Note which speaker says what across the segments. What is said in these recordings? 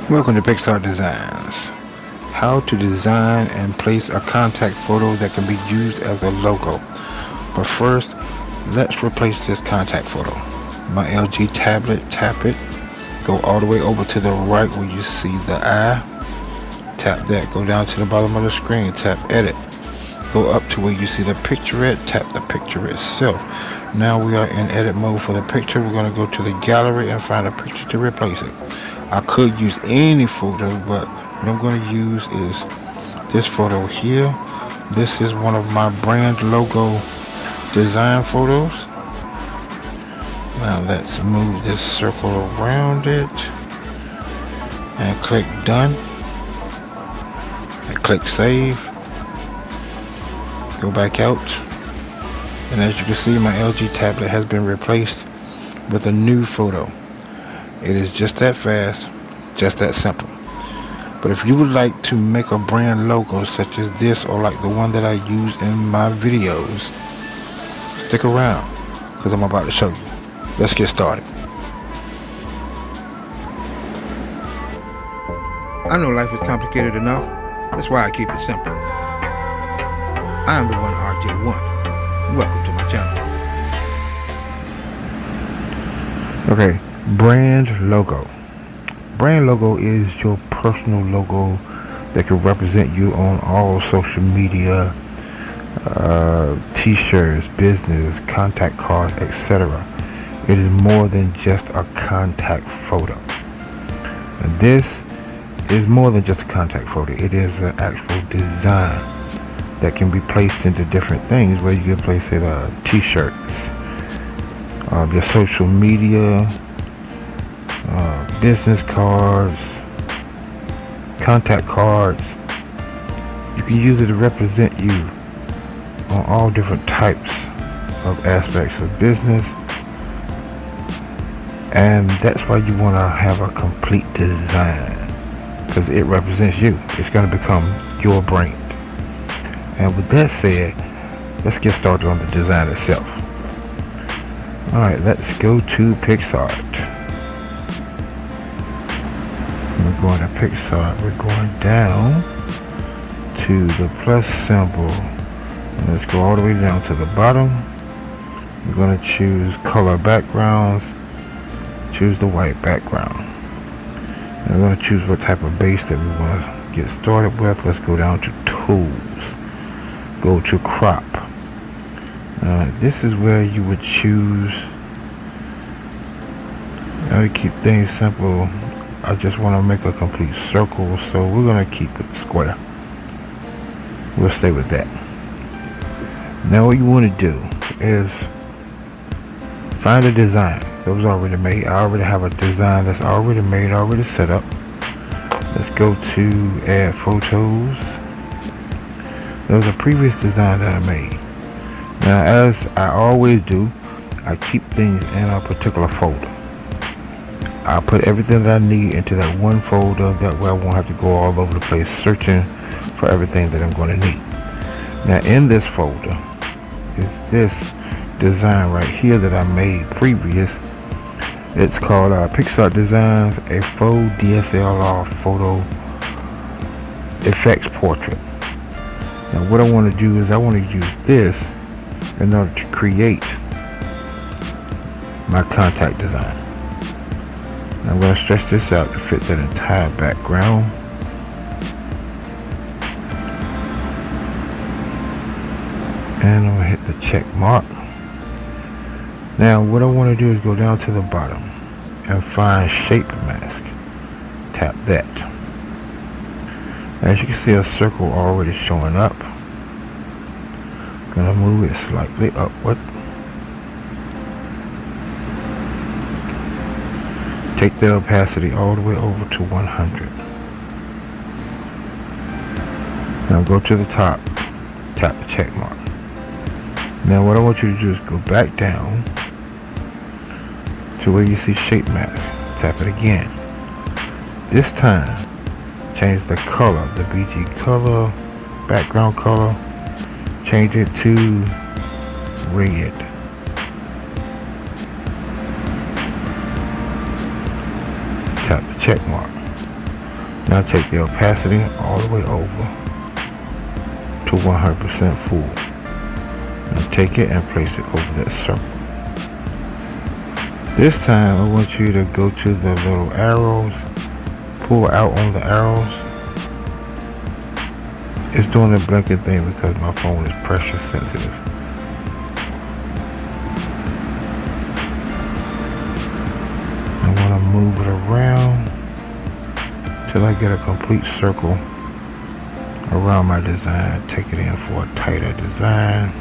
Speaker 1: Welcome to Picsart Designs. How to design and place a contact photo that can be used as a logo. But first, let's replace this contact photo. My LG tablet, tap it. Go all the way over to the right where you see the eye. Tap that. Go down to the bottom of the screen. Tap edit. Go up to where you see the picture at. Tap the picture itself. Now we are in edit mode for the picture. We're going to go to the gallery and find a picture to replace it. I could use any photo, but what I'm going to use is this photo here. This is one of my brand logo design photos. Now let's move this circle around it and click done and click save. Go back out, and as you can see, my LG tablet has been replaced with a new photo. It is just that fast, just that simple. But if you would like to make a brand logo such as this or like the one that I use in my videos, stick around because I'm about to show you. Let's get started. I know life is complicated enough. That's why I keep it simple. I am the one RJ1. Welcome to my channel. Okay, brand logo. Brand logo is your personal logo that can represent you on all social media, t-shirts, business, contact cards, etc. It is more than just a contact photo. And this is more than just a contact photo. It is an actual design that can be placed into different things, where you can place it t-shirts, your social media, business cards, contact cards. You can use it to represent you on all different types of aspects of business, and that's why you want to have a complete design, because it represents you. It's going to become your brand. And with that said, let's get started on the design itself. Alright, let's go to Picsart. We're going to Picsart. We're going down to the plus symbol. And let's go all the way down to the bottom. We're going to choose color backgrounds. Choose the white background. And we're going to choose what type of base that we want to get started with. Let's go down to tools. Go to crop. This is where you would choose. Now to keep things simple, I just want to make a complete circle, so we're going to keep it square. We'll stay with that. Now what you want to do is find a design that was already made. I already have a design that's already made, already set up. Let's go to add photos. There was a previous design that I made. Now, as I always do, I keep things in a particular folder. I'll put everything that I need into that one folder. That way I won't have to go all over the place searching for everything that I'm going to need. Now, in this folder is this design right here that I made previous. It's called Picsart Designs, a faux DSLR photo effects portrait. Now what I want to do is I want to use this in order to create my contact design. Now I'm going to stretch this out to fit that entire background. And I'm going to hit the check mark. Now what I want to do is go down to the bottom and find shape mask. Tap that. As you can see, a circle already showing up. Gonna move it slightly upward. Take the opacity all the way over to 100. Now go to the top, tap the check mark. Now what I want you to do is go back down to where you see shape mask. Tap it again. This time, change the color, the BG color, background color, change it to red. Tap the check mark. Now take the opacity all the way over to 100% full. Now take it and place it over that circle. This time I want you to go to the little arrows, pull out on the arrows. It's doing the blinking thing because my phone is pressure sensitive. I want to move it around till I get a complete circle around my design. Take it in for a tighter design.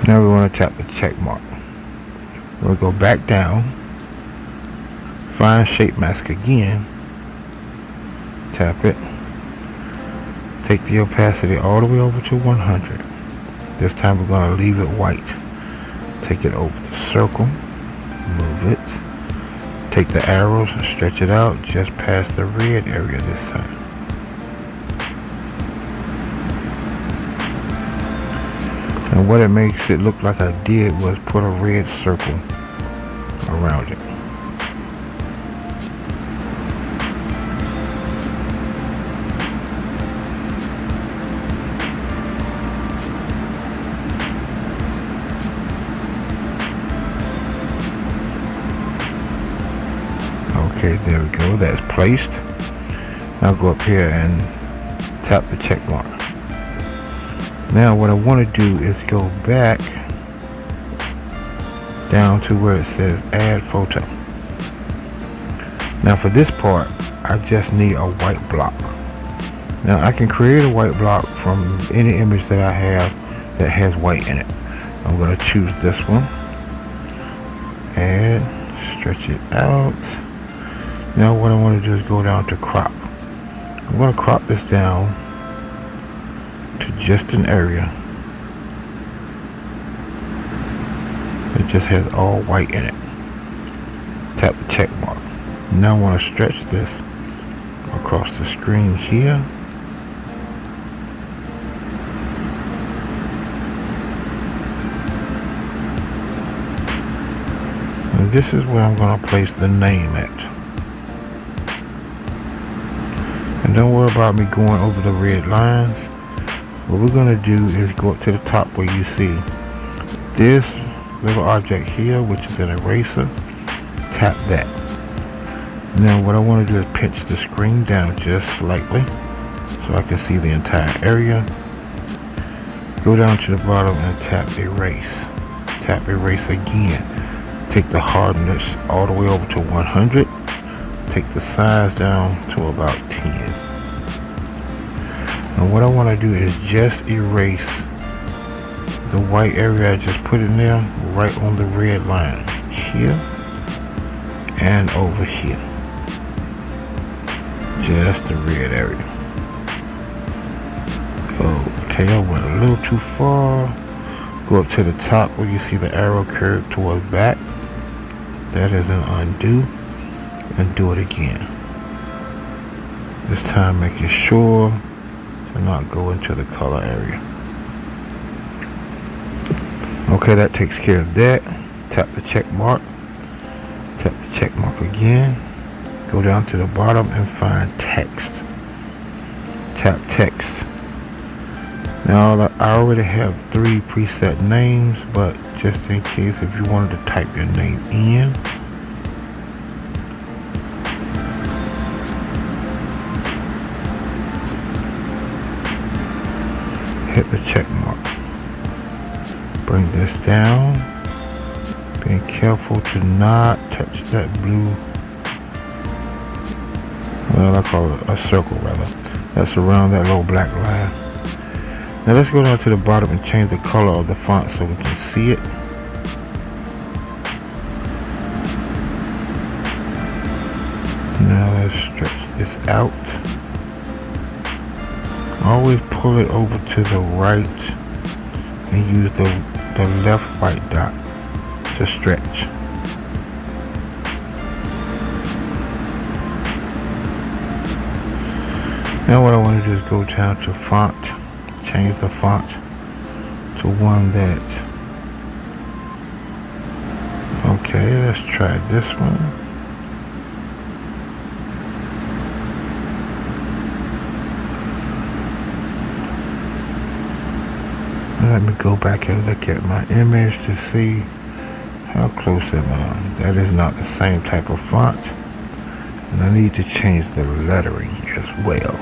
Speaker 1: Now we want to tap the check mark. We'll go back down, find shape mask again, tap it, take the opacity all the way over to 100. This time we're going to leave it white. Take it over the circle, move it, take the arrows and stretch it out just past the red area this time. And what it makes it look like I did was put a red circle around it. Okay, there we go. That's placed. Now go up here and tap the check mark. Now what I want to do is go back down to where it says add photo. Now for this part I just need a white block. Now I can create a white block from any image that I have that has white in it. I'm going to choose this one, add, stretch it out. Now what I want to do is go down to crop. I'm going to crop this down to just an area that just has all white in it. Tap the check mark. Now I want to stretch this across the screen here. And this is where I'm going to place the name at. And don't worry about me going over the red lines. What we're going to do is go up to the top where you see this little object here, which is an eraser. Tap that. Now what I want to do is pinch the screen down just slightly so I can see the entire area. Go down to the bottom and tap erase. Tap erase again. Take the hardness all the way over to 100. Take the size down to about 10. And what I want to do is just erase the white area I just put in there right on the red line here and over here. Just the red area. Okay, I went a little too far. Go up to the top where you see the arrow curve towards back. That is an undo. And do it again. This time making sure to not go into the color area. Okay, that takes care of that. Tap the check mark. Tap the check mark again. Go down to the bottom and find text. Tap text. Now I already have 3 preset names, but just in case if you wanted to type your name in, hit the check mark. Bring this down. Being careful to not touch that blue. Well, I call it a circle rather. That's around that little black line. Now let's go down to the bottom and change the color of the font so we can see it. Now let's stretch this out. Always pull it over to the right and use the left white dot to stretch. Now what I want to do is go down to font, change the font to one that, okay, let's try this one. let me go back and look at my image to see how close am I. That is not the same type of font. And I need to change the lettering as well.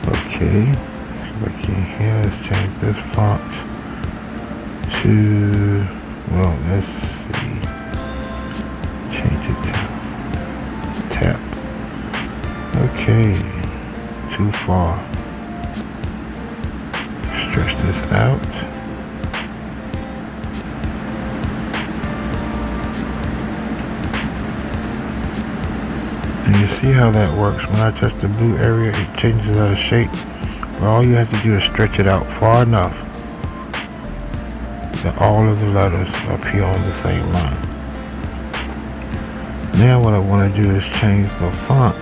Speaker 1: Okay, let's go back in here. Let's change this font to, well, let's see. Change it to tap. Okay, too far. Stretch this out. And you see how that works. When I touch the blue area, it changes out of shape. But all you have to do is stretch it out far enough that all of the letters appear on the same line. Now what I want to do is change the font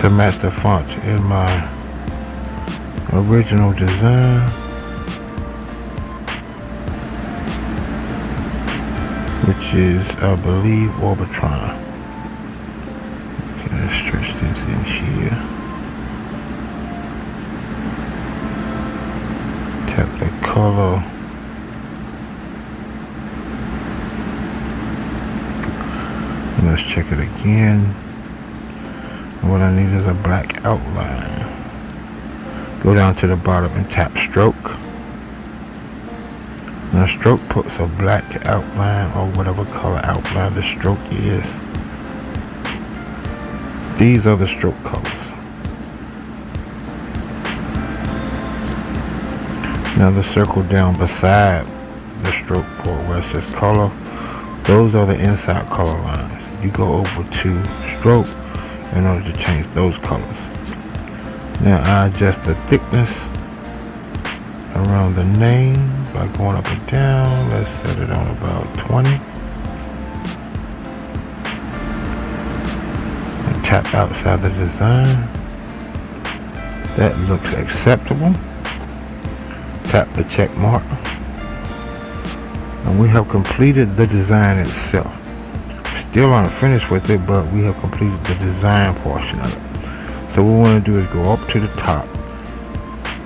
Speaker 1: to match the font in my original design, which is, I believe, Orbitron. Okay, let's stretch this in here. Tap the color. And let's check it again. And what I need is a black outline. Go down to the bottom and tap stroke. Now stroke puts a black outline or whatever color outline the stroke is. These are the stroke colors. Now the circle down beside the stroke port where it says color, those are the inside color lines. You go over to stroke in order to change those colors. Now I adjust the thickness around the name by going up and down. Let's set it on about 20. And tap outside the design. That looks acceptable. Tap the check mark. And we have completed the design itself. Still aren't finished with it, but we have completed the design portion of it. So what we want to do is go up to the top.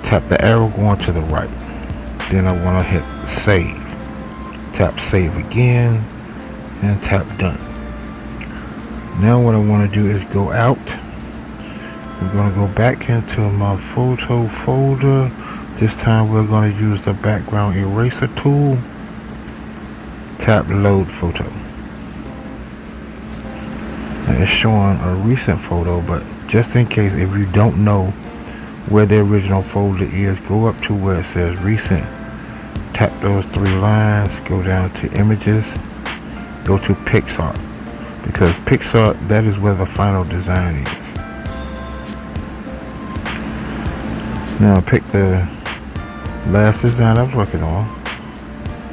Speaker 1: Tap the arrow going to the right. Then I want to hit save. Tap save again and tap done. Now what I want to do is go out. We're going to go back into my photo folder. This time we're going to use the background eraser tool. Tap load photo. Now it's showing a recent photo, but just in case if you don't know where the original folder is, go up to where it says recent. Tap those three lines, go down to images, go to Picsart, because Picsart, that is where the final design is. Now pick the last design I was working on,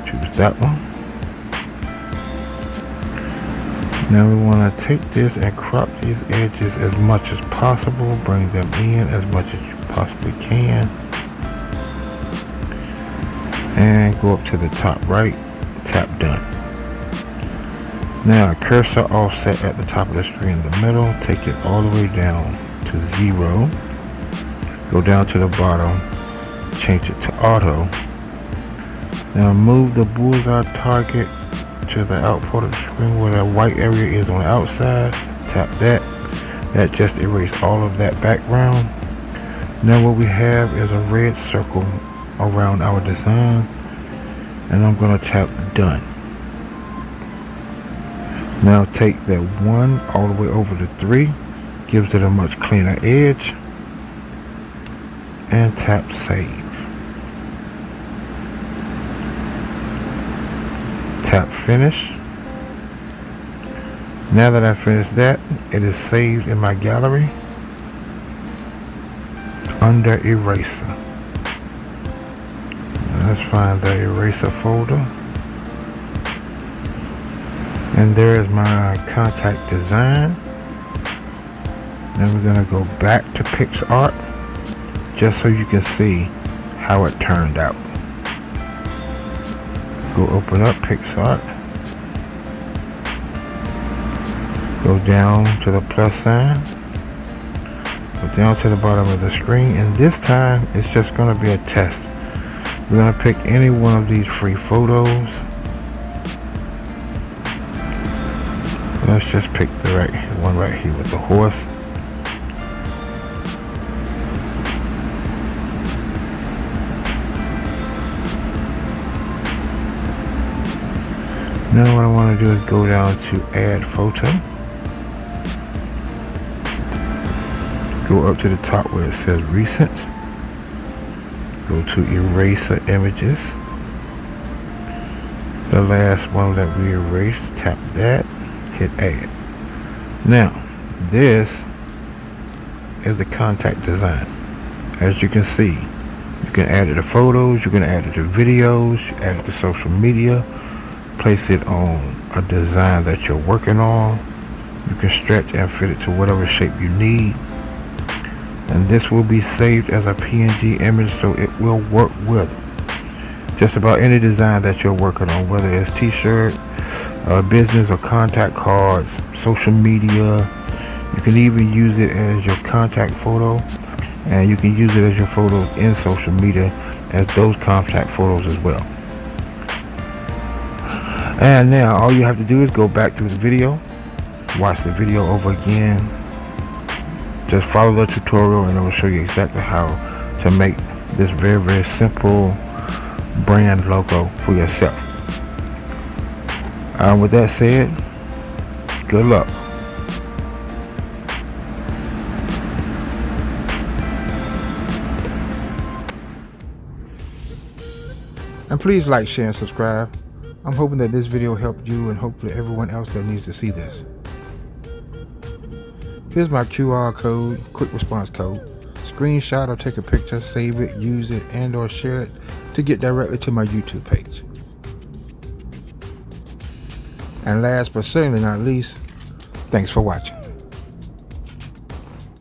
Speaker 1: choose that one. Now we want to take this and crop these edges as much as possible, bring them in as much as you possibly can. And go up to the top right, tap done. Now cursor offset at the top of the screen in the middle, take it all the way down to 0. Go down to the bottom, change it to auto. Now move the bullseye target to the out part of the screen where that white area is on the outside. Tap that. That just erased all of that background. Now what we have is a red circle around our design, and I'm going to tap done. Now take that 1 all the way over to 3, gives it a much cleaner edge, and tap save. Tap finish. Now that I finished that, it is saved in my gallery under eraser. Let's find the eraser folder. And there is my contact design. Then we're going to go back to Picsart just so you can see how it turned out. Go open up Picsart. Go down to the plus sign. Go down to the bottom of the screen, and this time it's just going to be a test. We're going to pick any one of these free photos. Let's just pick the one right here with the horse. Now what I want to do is go down to add photo. Go up to the top where it says recent. Go to eraser images. The last one that we erased, tap that, hit add. Now this is the contact design. As you can see, you can add it to photos, you can add it to videos, add it to social media, place it on a design that you're working on. You can stretch and fit it to whatever shape you need, and this will be saved as a PNG image, so it will work with just about any design that you're working on, whether it's t-shirt, business or contact cards, social media. You can even use it as your contact photo, and you can use it as your photos in social media as those contact photos as well. And now all you have to do is go back through the video, watch the video over again, just follow the tutorial, and it will show you exactly how to make this very, very simple brand logo for yourself. With that said, good luck. And please like, share, and subscribe. I'm hoping that this video helped you, and hopefully everyone else that needs to see this. Here's my QR code, quick response code. Screenshot or take a picture, save it, use it, and or share it to get directly to my YouTube page. And last but certainly not least, thanks for watching.